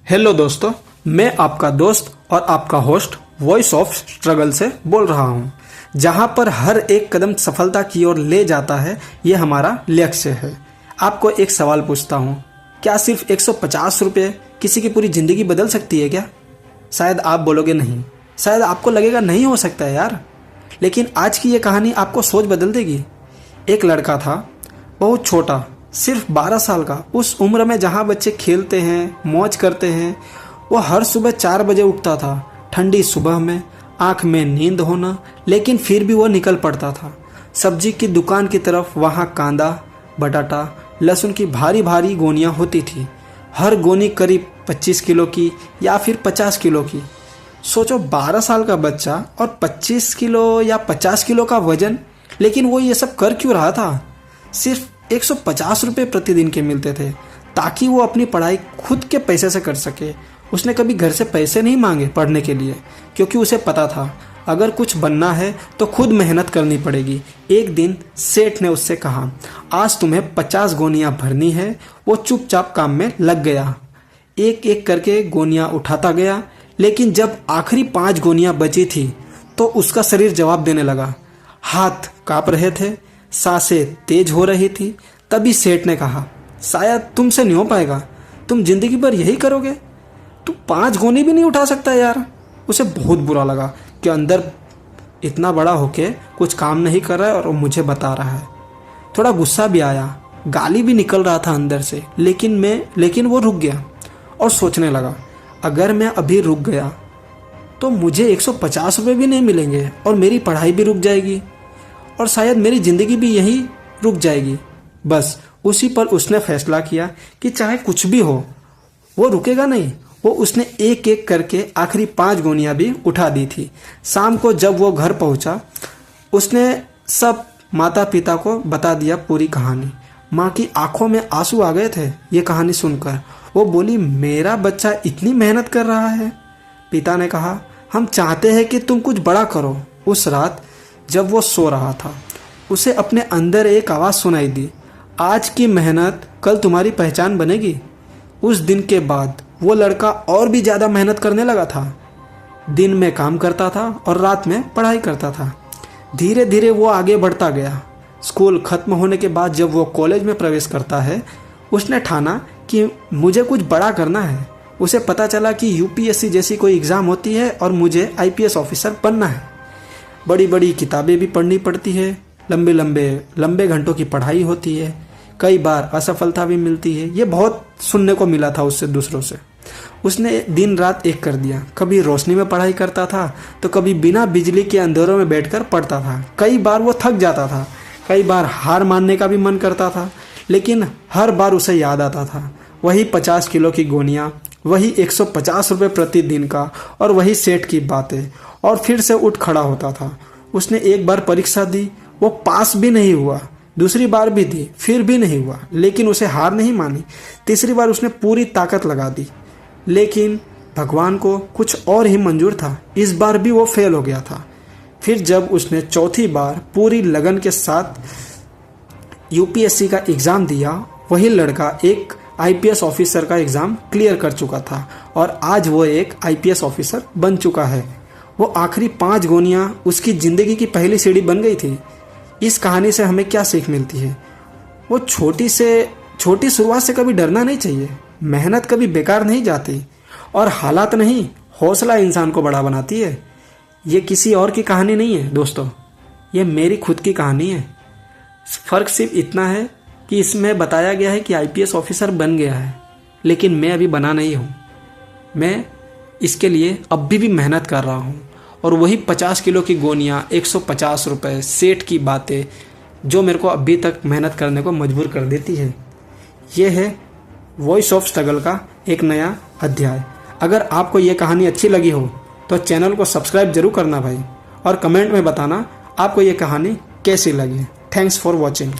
Hello दोस्तों, मैं आपका दोस्त और आपका होस्ट वॉइस ऑफ स्ट्रगल से बोल रहा हूँ, जहाँ पर हर एक कदम सफलता की ओर ले जाता है। ये हमारा लक्ष्य है। आपको एक सवाल पूछता हूँ, क्या सिर्फ 150 रुपये किसी की पूरी ज़िंदगी बदल सकती है क्या? शायद आप बोलोगे नहीं, शायद आपको लगेगा नहीं हो सकता है यार, लेकिन आज की ये कहानी आपको सोच बदल देगी। एक लड़का था, बहुत छोटा, सिर्फ 12 साल का। उस उम्र में जहाँ बच्चे खेलते हैं, मौज करते हैं, वो हर सुबह 4 बजे उठता था। ठंडी सुबह में आँख में नींद होना, लेकिन फिर भी वो निकल पड़ता था सब्जी की दुकान की तरफ। वहाँ कांदा, बटाटा, लहसुन की भारी भारी गोनियाँ होती थी। हर गोनी करीब 25 किलो की या फिर 50 किलो की। सोचो, 12 साल का बच्चा और 25 किलो या 50 किलो का वजन, लेकिन वो ये सब कर क्यों रहा था? सिर्फ 150 रुपये प्रतिदिन के मिलते थे, ताकि वो अपनी पढ़ाई खुद के पैसे से कर सके। उसने कभी घर से पैसे नहीं मांगे पढ़ने के लिए, क्योंकि उसे पता था अगर कुछ बनना है तो खुद मेहनत करनी पड़ेगी। एक दिन सेठ ने उससे कहा, आज तुम्हें 50 गोनियाँ भरनी है। वो चुपचाप काम में लग गया, एक एक करके गोनियाँ उठाता गया। लेकिन जब आखिरी 5 गोनियाँ बची थी तो उसका शरीर जवाब देने लगा। हाथ काँप रहे थे, सांसें तेज हो रही थी। तभी सेठ ने कहा, शायद तुमसे नहीं हो पाएगा, तुम जिंदगी भर यही करोगे, तू 5 गोनी भी नहीं उठा सकता यार। उसे बहुत बुरा लगा कि अंदर इतना बड़ा होके कुछ काम नहीं कर रहा है और मुझे बता रहा है। थोड़ा गुस्सा भी आया, गाली भी निकल रहा था अंदर से, लेकिन वो रुक गया और सोचने लगा, अगर मैं अभी रुक गया तो मुझे 150 रुपये भी नहीं मिलेंगे और मेरी पढ़ाई भी रुक जाएगी और शायद मेरी ज़िंदगी भी यहीं रुक जाएगी। बस उसी पर उसने फैसला किया कि चाहे कुछ भी हो, वो रुकेगा नहीं। उसने एक एक करके आखिरी 5 गोनियाँ भी उठा दी थी। शाम को जब वो घर पहुंचा, उसने सब माता पिता को बता दिया पूरी कहानी। माँ की आंखों में आंसू आ गए थे ये कहानी सुनकर। वो बोली, मेरा बच्चा इतनी मेहनत कर रहा है। पिता ने कहा, हम चाहते हैं कि तुम कुछ बड़ा करो। उस रात जब वो सो रहा था, उसे अपने अंदर एक आवाज़ सुनाई दी, आज की मेहनत कल तुम्हारी पहचान बनेगी। उस दिन के बाद वो लड़का और भी ज़्यादा मेहनत करने लगा था। दिन में काम करता था और रात में पढ़ाई करता था। धीरे धीरे वो आगे बढ़ता गया। स्कूल खत्म होने के बाद जब वो कॉलेज में प्रवेश करता है, उसने ठाना कि मुझे कुछ बड़ा करना है। उसे पता चला कि यूपीएससी जैसी कोई एग्ज़ाम होती है और मुझे आईपीएस ऑफिसर बनना है। बड़ी बड़ी किताबें भी पढ़नी पड़ती है, लंबे घंटों की पढ़ाई होती है, कई बार असफलता भी मिलती है। ये बहुत सुनने को मिला था उससे, दूसरों से। उसने दिन रात एक कर दिया। कभी रोशनी में पढ़ाई करता था तो कभी बिना बिजली के अंधेरों में बैठकर पढ़ता था। कई बार वो थक जाता था, कई बार हार मानने का भी मन करता था, लेकिन हर बार उसे याद आता था वही 50 किलो की गोनियाँ, वही 150 रुपये प्रतिदिन का और वही सेठ की बातें, और फिर से उठ खड़ा होता था। उसने एक बार परीक्षा दी, वो पास भी नहीं हुआ। दूसरी बार भी दी, फिर भी नहीं हुआ, लेकिन उसे हार नहीं मानी। तीसरी बार उसने पूरी ताकत लगा दी, लेकिन भगवान को कुछ और ही मंजूर था। इस बार भी वो फेल हो गया था। फिर जब उसने चौथी बार पूरी लगन के साथ यूपीएससी का एग्ज़ाम दिया, वही लड़का एक आईपीएस ऑफिसर का एग्ज़ाम क्लियर कर चुका था और आज वो एक आईपीएस ऑफिसर बन चुका है। वो आखिरी 5 गोनियाँ उसकी ज़िंदगी की पहली सीढ़ी बन गई थी। इस कहानी से हमें क्या सीख मिलती है? वो छोटी शुरुआत से कभी डरना नहीं चाहिए। मेहनत कभी बेकार नहीं जाती और हालात नहीं, हौसला इंसान को बड़ा बनाती है। ये किसी और की कहानी नहीं है दोस्तों, ये मेरी खुद की कहानी है। फ़र्क सिर्फ इतना है कि इसमें बताया गया है कि आईपीएस ऑफिसर बन गया है, लेकिन मैं अभी बना नहीं हूँ। मैं इसके लिए अभी भी मेहनत कर रहा हूँ और वही 50 किलो की गोनियाँ, 150 रुपये, सेठ की बातें, जो मेरे को अभी तक मेहनत करने को मजबूर कर देती है। ये है वॉइस ऑफ स्ट्रगल का एक नया अध्याय। अगर आपको ये कहानी अच्छी लगी हो तो चैनल को सब्सक्राइब जरूर करना भाई, और कमेंट में बताना आपको ये कहानी कैसी लगी। Thanks for watching.